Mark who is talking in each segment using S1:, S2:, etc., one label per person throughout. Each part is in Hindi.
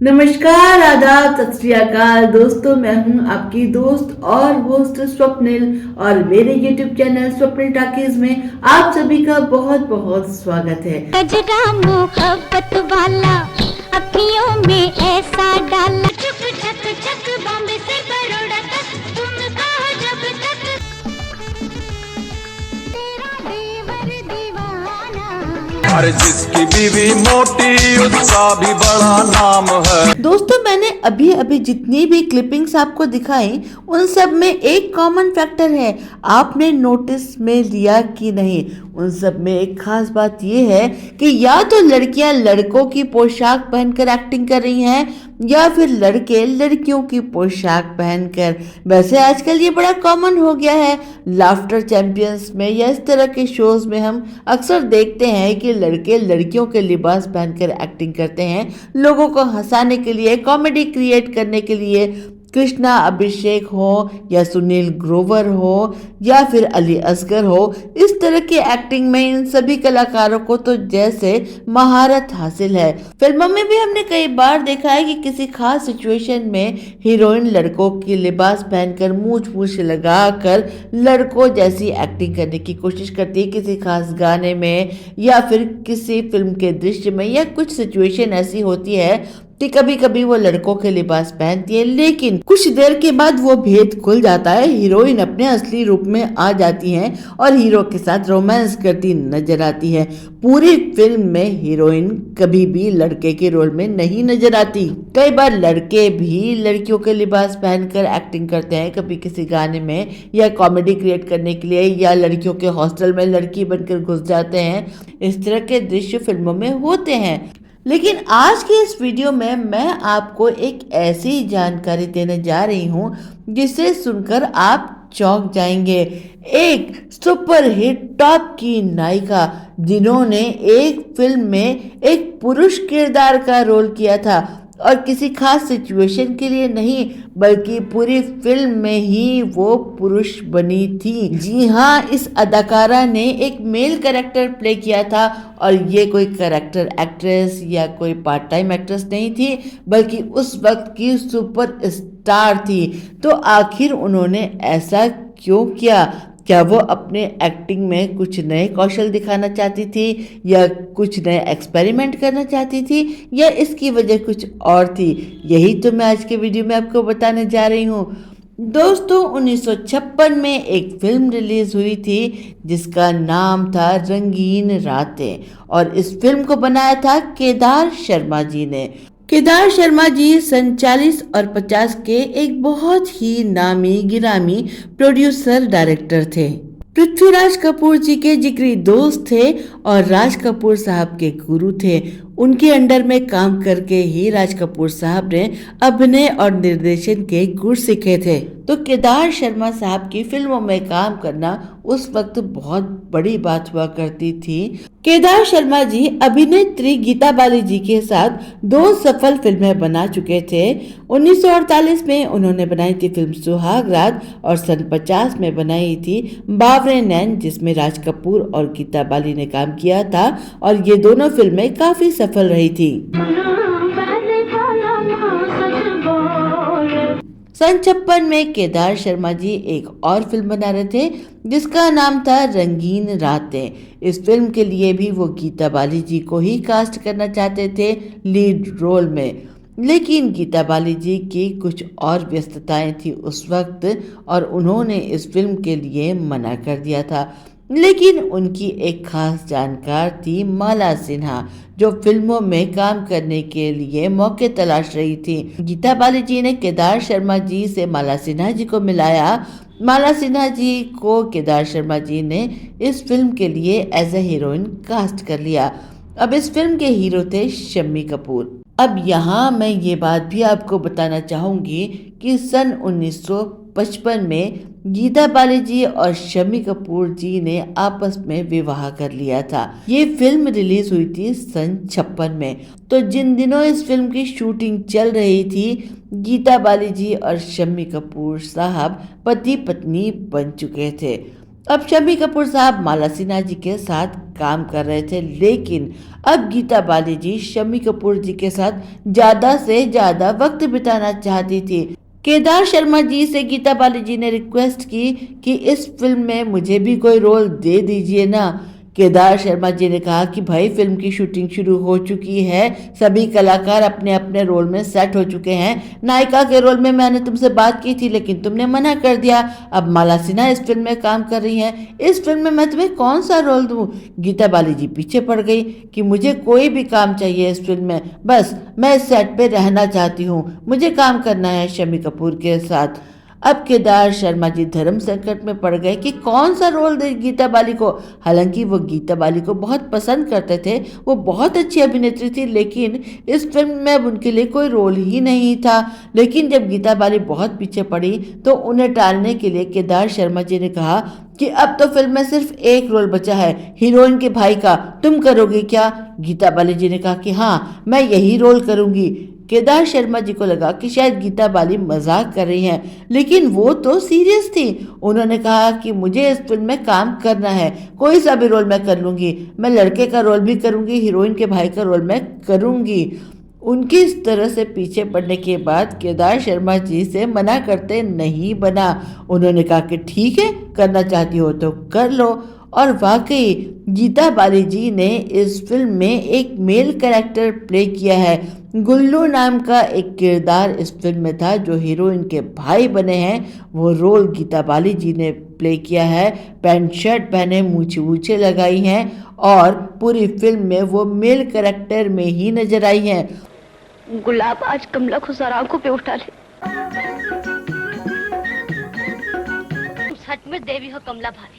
S1: नमस्कार, आदाब, सत श्री अकाल दोस्तों। मैं हूं आपकी दोस्त और होस्ट स्वप्निल और मेरे YouTube चैनल स्वप्निल टॉकीज में आप सभी का बहुत बहुत स्वागत है।
S2: गजरा मोहब्बत वाला अखियों में ऐसा डाला चुक चक चक बॉम्बे से बड़ौदा तक तुम कहो जब तक तेरा देवर दीवाना।
S3: अरे जिसकी बीवी मोटी उसका भी बड़ा नाम है।
S1: दोस्तों, मैंने अभी अभी जितनी भी क्लिपिंग्स आपको दिखाई उन सब में एक कॉमन फैक्टर है, आपने नोटिस में लिया कि नहीं? उन सब में एक खास बात यह है कि या तो लड़कियां लड़कों की पोशाक पहनकर एक्टिंग कर रही हैं या फिर लड़के लड़कियों की पोशाक पहनकर। वैसे आजकल ये बड़ा कॉमन हो गया है। लाफ्टर चैंपियंस में या इस तरह के शोज में हम अक्सर देखते हैं कि लड़के लड़कियों के लिबास पहनकर एक्टिंग करते हैं, लोगों को हंसाने के लिए, कॉमेडी क्रिएट करने के लिए। कृष्णा अभिषेक हो या सुनील ग्रोवर हो या फिर अली असगर हो, इस तरह की एक्टिंग में इन सभी कलाकारों को तो जैसे महारत हासिल है। फिल्मों में भी हमने कई बार देखा है कि किसी खास सिचुएशन में हीरोइन लड़कों की लिबास पहनकर मूछ मूछ लगाकर लड़कों जैसी एक्टिंग करने की कोशिश करती है किसी खास गाने में या फिर किसी फिल्म के दृश्य में, या कुछ सिचुएशन ऐसी होती है कि कभी कभी वो लड़कों के लिबास पहनती है, लेकिन कुछ देर के बाद वो भेद खुल जाता है, हीरोइन अपने असली रूप में आ जाती हैं और हीरो के साथ रोमांस करती नजर आती है। पूरी फिल्म में हीरोइन कभी भी लड़के के रोल में नहीं नजर आती। कई बार लड़के भी लड़कियों के लिबास पहनकर एक्टिंग करते हैं, कभी किसी गाने में या कॉमेडी क्रिएट करने के लिए, या लड़कियों के हॉस्टल में लड़की बनकर घुस जाते हैं। इस तरह के दृश्य फिल्मों में होते हैं। लेकिन आज की इस वीडियो में मैं आपको एक ऐसी जानकारी देने जा रही हूं जिसे सुनकर आप चौंक जाएंगे। एक सुपरहिट टॉप की नायिका जिन्होंने एक फिल्म में एक पुरुष किरदार का रोल किया था और किसी खास सिचुएशन के लिए नहीं बल्कि पूरी फिल्म में ही वो पुरुष बनी थी। जी हाँ, इस अदाकारा ने एक मेल कैरेक्टर प्ले किया था और ये कोई कैरेक्टर एक्ट्रेस या कोई पार्ट टाइम एक्ट्रेस नहीं थी बल्कि उस वक्त की सुपर स्टार थी। तो आखिर उन्होंने ऐसा क्यों किया? क्या वो अपने एक्टिंग में कुछ नए कौशल दिखाना चाहती थी या कुछ नए एक्सपेरिमेंट करना चाहती थी या इसकी वजह कुछ और थी? यही तो मैं आज के वीडियो में आपको बताने जा रही हूँ। दोस्तों, 1956 में एक फिल्म रिलीज हुई थी जिसका नाम था रंगीन रातें और इस फिल्म को बनाया था केदार शर्मा जी ने। केदार शर्मा जी सन 40 और 50 के एक बहुत ही नामी गिरामी प्रोड्यूसर डायरेक्टर थे। पृथ्वीराज कपूर जी के जिगरी दोस्त थे और राज कपूर साहब के गुरु थे। उनके अंडर में काम करके ही राज कपूर साहब ने अभिनय और निर्देशन के गुर सीखे थे। तो केदार शर्मा साहब की फिल्मों में काम करना उस वक्त बहुत बड़ी बात हुआ करती थी। केदार शर्मा जी अभिनेत्री गीता बाली जी के साथ 2 सफल फिल्में बना चुके थे। 1948 में उन्होंने बनाई थी फिल्म सुहाग रात और सन 50 में बनाई थी बावरे नैन, जिसमें राज कपूर और गीता बाली ने काम किया था और ये दोनों फिल्में काफी सफल रही थी। सन 56 में केदार शर्मा जी एक और फिल्म बना रहे थे जिसका नाम था रंगीन रातें। इस फिल्म के लिए भी वो गीता बाली जी को ही कास्ट करना चाहते थे लीड रोल में, लेकिन गीता बाली जी की कुछ और व्यस्तताएं थी उस वक्त और उन्होंने इस फिल्म के लिए मना कर दिया था। लेकिन उनकी एक खास जानकार थी माला सिन्हा, जो फिल्मों में काम करने के लिए मौके तलाश रही थी। गीता बाली जी ने केदार शर्मा जी से माला सिन्हा जी को मिलाया। माला सिन्हा जी को केदार शर्मा जी ने इस फिल्म के लिए एज ए हीरोइन कास्ट कर लिया। अब इस फिल्म के हीरो थे शम्मी कपूर। अब यहाँ मैं ये बात भी आपको बताना चाहूंगी कि सन 1955 में गीता बाली जी और शम्मी कपूर जी ने आपस में विवाह कर लिया था। ये फिल्म रिलीज हुई थी सन 56 में। तो जिन दिनों इस फिल्म की शूटिंग चल रही थी, गीता बाली जी और शम्मी कपूर साहब पति पत्नी बन चुके थे। अब शम्मी कपूर साहब माला सिन्हा जी के साथ काम कर रहे थे, लेकिन अब गीता बाली जी शम्मी कपूर जी के साथ ज्यादा से ज्यादा वक्त बिताना चाहती थी। केदार शर्मा जी से गीता बाली जी ने रिक्वेस्ट की कि इस फिल्म में मुझे भी कोई रोल दे दीजिए ना। केदार शर्मा जी ने कहा कि भाई फिल्म की शूटिंग शुरू हो चुकी है, सभी कलाकार अपने अपने रोल में सेट हो चुके हैं। नायिका के रोल में मैंने तुमसे बात की थी लेकिन तुमने मना कर दिया। अब माला सिन्हा इस फिल्म में काम कर रही हैं, इस फिल्म में मैं तुम्हें कौन सा रोल दूं? गीता बाली जी पीछे पड़ गई कि मुझे कोई भी काम चाहिए इस फिल्म में, बस मैं इस सेट पे रहना चाहती हूँ, मुझे काम करना है शम्मी कपूर के साथ। अब केदार शर्मा जी धर्म संकट में पड़ गए कि कौन सा रोल दे गीता बाली को। हालांकि वो गीता बाली को बहुत पसंद करते थे, वो बहुत अच्छी अभिनेत्री थी, लेकिन इस फिल्म में अब उनके लिए कोई रोल ही नहीं था। लेकिन जब गीता बाली बहुत पीछे पड़ी तो उन्हें टालने के लिए केदार शर्मा जी ने कहा कि अब तो फिल्म में सिर्फ एक रोल बचा है, हीरोइन के भाई का, तुम करोगे क्या? गीता बाली जी ने कहा कि हाँ, मैं यही रोल करूंगी। केदार शर्मा जी को लगा कि शायद गीता बाली मजाक कर रही हैं, लेकिन वो तो सीरियस थी। उन्होंने कहा कि मुझे इस फिल्म में काम करना है, कोई सा भी रोल मैं कर लूंगी, मैं लड़के का रोल भी करूंगी, हीरोइन के भाई का रोल मैं करूंगी। उनकी इस तरह से पीछे पड़ने के बाद केदार शर्मा जी से मना करते नहीं बना। उन्होंने कहा कि ठीक है, करना चाहती हो तो कर लो। और वाकई गीता बाली जी ने इस फिल्म में एक मेल कैरेक्टर प्ले किया है। गुल्लू नाम का एक किरदार इस फिल्म में था जो हीरोइन के भाई बने हैं, वो रोल गीता बाली जी ने प्ले किया है। पैंट शर्ट पहने, मूछे वूछे लगाई हैं और पूरी फिल्म में वो मेल कैरेक्टर में ही नजर आई हैं।
S4: गुलाब आज कमला खुशार आंखों पे उठा ले। सच में देवी हो कमला भाभी।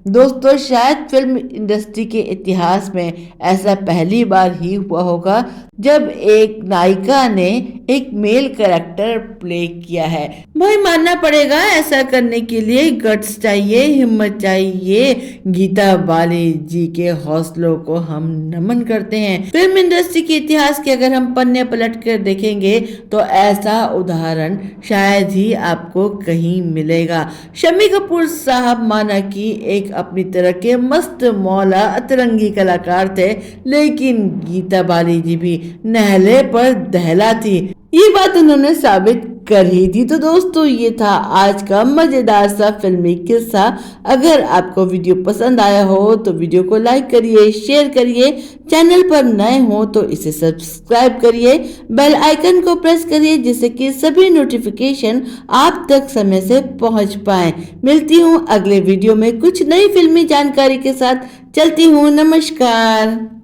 S1: दोस्तों, शायद फिल्म इंडस्ट्री के इतिहास में ऐसा पहली बार ही हुआ होगा जब एक नायिका ने एक मेल कैरेक्टर प्ले किया है। भाई मानना पड़ेगा, ऐसा करने के लिए गट्स चाहिए, हिम्मत चाहिए। गीता बाली जी के हौसलों को हम नमन करते हैं। फिल्म इंडस्ट्री के इतिहास के अगर हम पन्ने पलट कर देखेंगे तो ऐसा उदाहरण शायद ही आपको कहीं मिलेगा। शम्मी कपूर साहब माना कि एक अपनी तरह के मस्त मौला अतरंगी कलाकार थे, लेकिन गीता बाली जी भी नहले पर दहला थी, ये बात उन्होंने साबित कर ही दी। तो दोस्तों, ये था आज का मजेदार सा फिल्मी किस्सा। अगर आपको वीडियो पसंद आया हो तो वीडियो को लाइक करिए, शेयर करिए, चैनल पर नए हो तो इसे सब्सक्राइब करिए, बेल आइकन को प्रेस करिए जिससे कि सभी नोटिफिकेशन आप तक समय से पहुंच पाए। मिलती हूँ अगले वीडियो में कुछ नई फिल्मी जानकारी के साथ। चलती हूँ, नमस्कार।